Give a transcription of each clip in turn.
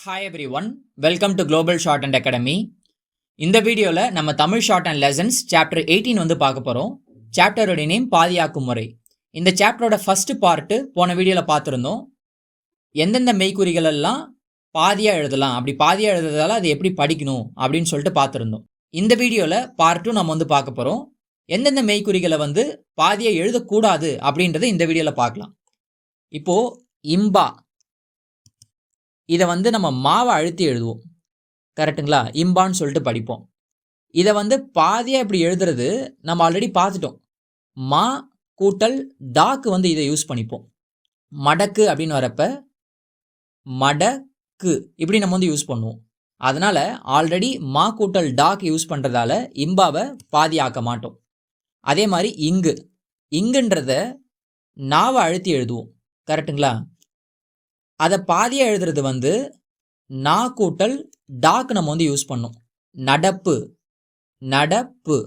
Hi every one, welcome to global short and academy. இந்த வீடியோவில் நம்ம Tamil short and lessons chapter 18 வந்து பார்க்க போகிறோம். சாப்டரோட நேம் பாதியாக்கும் முறை. இந்த சாப்டரோட ஃபர்ஸ்ட் பார்ட்டு போன வீடியோவில் பார்த்துருந்தோம். எந்தெந்த மெய்க்குறிகள் எல்லாம் பாதியாக எழுதலாம், அப்படி பாதியாக எழுதுறதால அது எப்படி படிக்கணும் அப்படின்னு சொல்லிட்டு பார்த்துருந்தோம். இந்த வீடியோவில் பார்ட் 2 நம்ம வந்து பார்க்க போகிறோம். எந்தெந்த மெய்க்குறிகளை வந்து பாதியாக எழுதக்கூடாது அப்படின்றத இந்த வீடியோவில் பார்க்கலாம். இப்போது இம்பா, இதை வந்து நம்ம மாவை அழுத்தி எழுதுவோம், கரெக்டுங்களா? இம்பான்னு சொல்லிட்டு படிப்போம். இதை வந்து பாதியாக இப்படி எழுதுறது நம்ம ஆல்ரெடி பார்த்துட்டோம். மா கூட்டல் டாக்கு வந்து இதை யூஸ் பண்ணிப்போம். மடக்கு அப்படின்னு வரப்ப மடக்கு இப்படி நம்ம வந்து யூஸ் பண்ணுவோம். அதனால ஆல்ரெடி மா கூட்டல் டாக் யூஸ் பண்ணுறதால இம்பாவை பாதி ஆக்க மாட்டோம். அதே மாதிரி இங்குன்றத நாவை அழுத்தி எழுதுவோம், கரெக்டுங்களா? அதை பாதியாக எழுதுறது வந்து நா கூட்டல் டாக் நம்ம வந்து யூஸ் பண்ணோம். நடப்பு நடப்பு.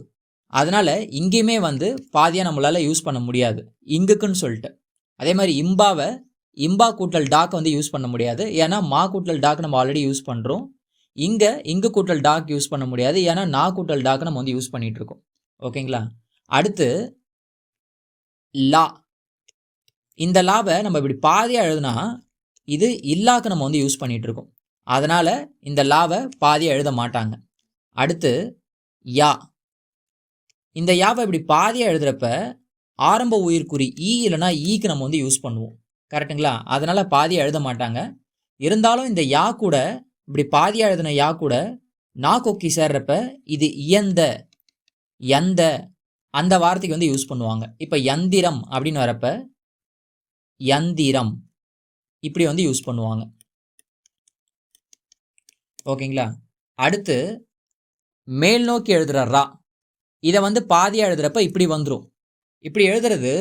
அதனால இங்கேயுமே வந்து பாதியாக நம்மளால் யூஸ் பண்ண முடியாது இங்குக்குன்னு சொல்லிட்டு. அதே மாதிரி இம்பாவை இம்பா கூட்டல் டாக் வந்து யூஸ் பண்ண முடியாது, ஏன்னா மா கூட்டல் டாக் நம்ம ஆல்ரெடி யூஸ் பண்ணுறோம். இங்கு கூட்டல் டாக் யூஸ் பண்ண முடியாது, ஏன்னா நா கூட்டல் டாக் நம்ம வந்து யூஸ் பண்ணிட்டு இருக்கோம். ஓகேங்களா? அடுத்து லா. இந்த லாவை நம்ம இப்படி பாதியாக எழுதுனா இது இல்லாக்கு நம்ம வந்து யூஸ் பண்ணிட்டு இருக்கோம். அதனால இந்த லாவை பாதியாக எழுத மாட்டாங்க. அடுத்து யா. இந்த யாவை இப்படி பாதியாக எழுதுறப்ப ஆரம்ப உயிர்க்குறி ஈ இல்லைனா ஈக்கு நம்ம வந்து யூஸ் பண்ணுவோம், கரெக்டுங்களா? அதனால பாதியாக எழுத மாட்டாங்க. இருந்தாலும் இந்த யா கூட இப்படி பாதியாக எழுதின யா கூட நா கொக்கி சேர்றப்ப இது இயந்த எந்த அந்த வார்த்தைக்கு வந்து யூஸ் பண்ணுவாங்க. இப்போ யந்திரம் அப்படின்னு வரப்ப யந்திரம் இப்படி வந்து யூஸ் பண்ணுவாங்க. ஓகேங்களா? அடுத்து மேல் நோக்கி எழுதுற ரா. இதை வந்து பாதியாக எழுதுறப்ப இப்படி வந்துடும். இப்படி எழுதுறது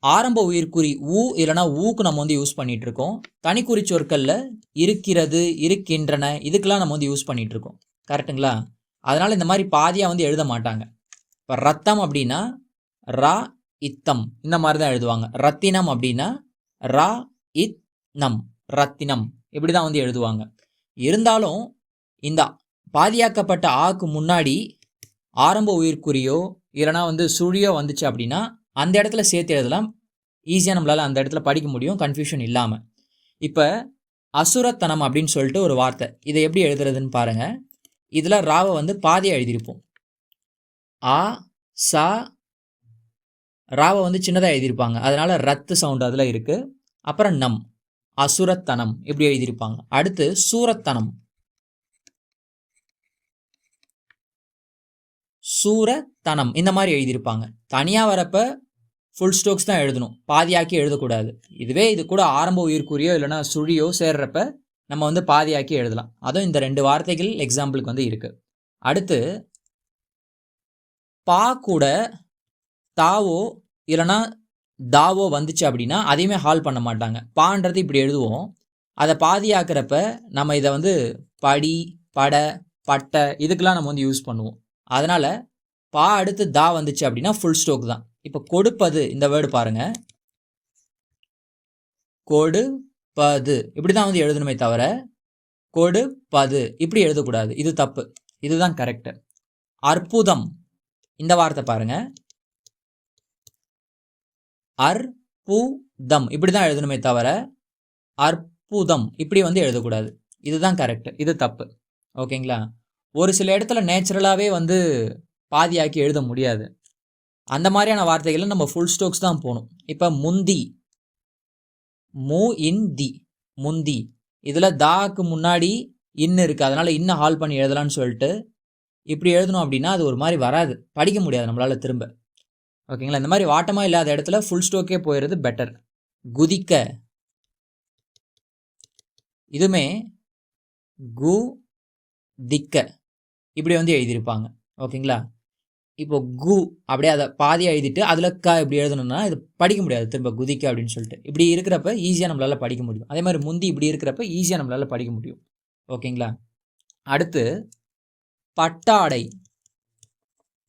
ஆரம்ப உயிர்க்குறி ஊ இல்லைனா ஊக்கு நம்ம வந்து யூஸ் பண்ணிட்டு இருக்கோம். தனிக்குறி சொற்களில் இருக்கிறது, இருக்கின்றன, இதுக்கெல்லாம் நம்ம வந்து யூஸ் பண்ணிட்டு இருக்கோம், கரெக்டுங்களா? அதனால இந்த மாதிரி பாதியாக வந்து எழுத மாட்டாங்க. இப்போ ரத்தம் அப்படின்னா ரா இத்தம் இந்த மாதிரி தான் எழுதுவாங்க. ரத்தினம் அப்படின்னா ரா இத் நம் ரத்தினம் இப்படி தான் வந்து எழுதுவாங்க. இருந்தாலும் இந்த பாதியாக்கப்பட்ட ஆக்கு முன்னாடி ஆரம்ப உயிர்க்குறியோ இல்லைனா வந்து சுழியோ வந்துச்சு அப்படின்னா அந்த இடத்துல சேர்த்து எழுதலாம். ஈஸியாக நம்மளால் அந்த இடத்துல படிக்க முடியும், கன்ஃபியூஷன் இல்லாமல். இப்போ அசுரத்தனம் அப்படின்னு சொல்லிட்டு ஒரு வார்த்தை, இதை எப்படி எழுதுறதுன்னு பாருங்க. இதில் ராவை வந்து பாதியாக எழுதியிருப்போம். ஆ சா ராவை வந்து சின்னதாக எழுதியிருப்பாங்க, அதனால ரத்து சவுண்ட் அதில் இருக்கு. அப்புறம் நம் அசுரத்தனம் இப்படி எழுதியிருப்பாங்க. அடுத்து சூரத்தனம், சூரத்தனம் இந்த மாதிரி எழுதியிருப்பாங்க. தனியாக வரப்ப ஃபுல் ஸ்டோக்ஸ் தான் எழுதணும், பாதியாக்கி எழுதக்கூடாது. இதுவே இது கூட ஆரம்ப உயிர்க்குறியோ இல்லைனா சுழியோ சேர்றப்ப நம்ம வந்து பாதியாக்கி எழுதலாம். அதுவும் இந்த 2 வார்த்தைகள் எக்ஸாம்பிளுக்கு வந்து இருக்கு. அடுத்து பா கூட தாவோ இல்லைனா தாவோ வந்துச்சு அப்படின்னா அதையுமே ஹால் பண்ண மாட்டாங்க. பான்றது இப்படி எழுதுவோம். அதை பாதியாக்குறப்ப நம்ம இதை வந்து படி பட பட்டை இதுக்கெல்லாம் நம்ம வந்து யூஸ் பண்ணுவோம். அதனால பா அடுத்து தா வந்துச்சு அப்படின்னா ஃபுல் ஸ்டோக் தான். இப்போ கொடுப்பது இந்த வேர்டு பாருங்க, கொடுப்பது இப்படி தான் வந்து எழுதணுமே தவிர கொடுப்பது இப்படி எழுதக்கூடாது, இது தப்பு, இதுதான் கரெக்ட். அற்புதம் இந்த வார்த்தை பாருங்க, அற்புதம் இப்படி தான் எழுதணுமே தவிர அற்புதம் இப்படி வந்து எழுதக்கூடாது, இதுதான் கரெக்ட், இது தப்பு. ஓகேங்களா? ஒரு சில இடத்துல நேச்சுரலாகவே வந்து பாதியாக்கி எழுத முடியாது. அந்த மாதிரியான வார்த்தைகளை நம்ம ஃபுல் ஸ்டோக்ஸ் தான் போகணும். இப்போ முந்தி, மூ இன் தி முந்தி, இதில் தாக்கு முன்னாடி இன்னு இருக்குது, அதனால இன்னும் ஹால் பண்ணி எழுதலான்னு சொல்லிட்டு இப்படி எழுதணும் அப்படின்னா அது ஒரு மாதிரி வராது, படிக்க முடியாது நம்மளால் திரும்ப. ஓகேங்களா? இந்த மாதிரி வாட்டமாக இல்லாத இடத்துல ஃபுல் ஸ்டோக்கே போயிடுறது பெட்டர். குதிக்க, இதுமே கு திக்க இப்படி வந்து எழுதியிருப்பாங்க. ஓகேங்களா? இப்போ கு அப்படியே அதை பாதியாக எழுதிட்டு அதில் க இப்படி எழுதணும்னா இது படிக்க முடியாது திரும்ப, குதிக்க அப்படின்னு சொல்லிட்டு. இப்படி இருக்கிறப்ப ஈஸியாக நம்மளால் படிக்க முடியும். அதே மாதிரி முந்தி இப்படி இருக்கிறப்ப ஈஸியாக நம்மளால் படிக்க முடியும். ஓகேங்களா? அடுத்து பட்டாடை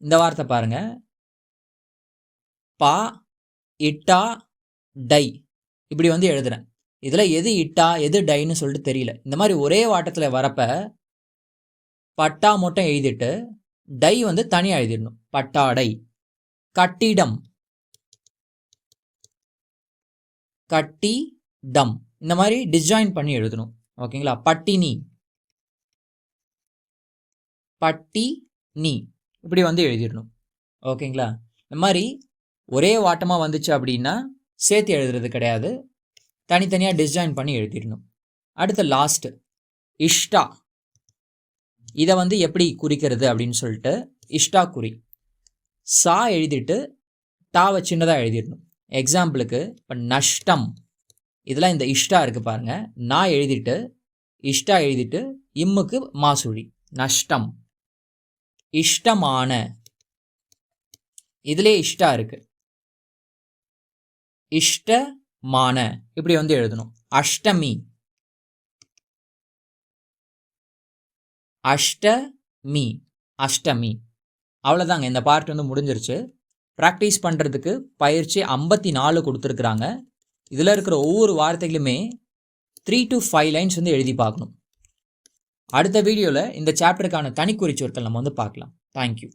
இந்த வார்த்தை பாருங்க, பா இட்டா டை இப்படி வந்து எழுதுறேன். இதில் எது இட்டா எது டைன்னு சொல்லிட்டு தெரியல. இந்த மாதிரி ஒரே வாட்டத்தில் வரப்ப பட்டா மட்டும் எழுதிட்டு டை வந்து தனியாக எழுதிடணும். பட்டாடை. கட்டிடம், கட்டிடம், இந்த மாதிரி டிஸ்ஜாயின் பண்ணி எழுதணும். ஓகேங்களா? பட்டினி, பட்டினி, இப்படி வந்து எழுதிடணும். ஓகேங்களா? இந்த மாதிரி ஒரே வாட்டமாக வந்துச்சு அப்படின்னா சேர்த்து எழுதுறது கிடையாது, தனித்தனியாக டிஸ்ஜாயின் பண்ணி எழுதிடணும். அடுத்து லாஸ்ட் இஷ்டா. இதை வந்து எப்படி குறிக்கிறது அப்படின்னு சொல்லிட்டு இஷ்டா குறி. சா எழுதிட்டு டாவை சின்னதாக எழுதிடணும். எக்ஸாம்பிளுக்கு இப்போ நஷ்டம், இதெல்லாம் இந்த இஷ்டா இருக்குது பாருங்கள். நான் எழுதிட்டு இஷ்டா எழுதிட்டு இம்முக்கு மாசுழி நஷ்டம். இஷ்டமான, இதிலே இஷ்டா இருக்கு. இஷ்டமான இப்படி வந்து எழுதணும். அஷ்டமி, அஷ்டமி, அஷ்டமி. அவ்வளோதாங்க, இந்த பார்ட் வந்து முடிஞ்சிருச்சு. ப்ராக்டிஸ் பண்ணுறதுக்கு பயிற்சி 54 கொடுத்துருக்குறாங்க. இதில் இருக்கிற ஒவ்வொரு வார்த்தைகளுமே 3 to 5 லைன்ஸ் வந்து எழுதி பார்க்கணும். அடுத்த வீடியோவில் இந்த சாப்டருக்கான தனிக்குறிச்சொற்கள் நம்ம வந்து பார்க்கலாம். தேங்க்யூ.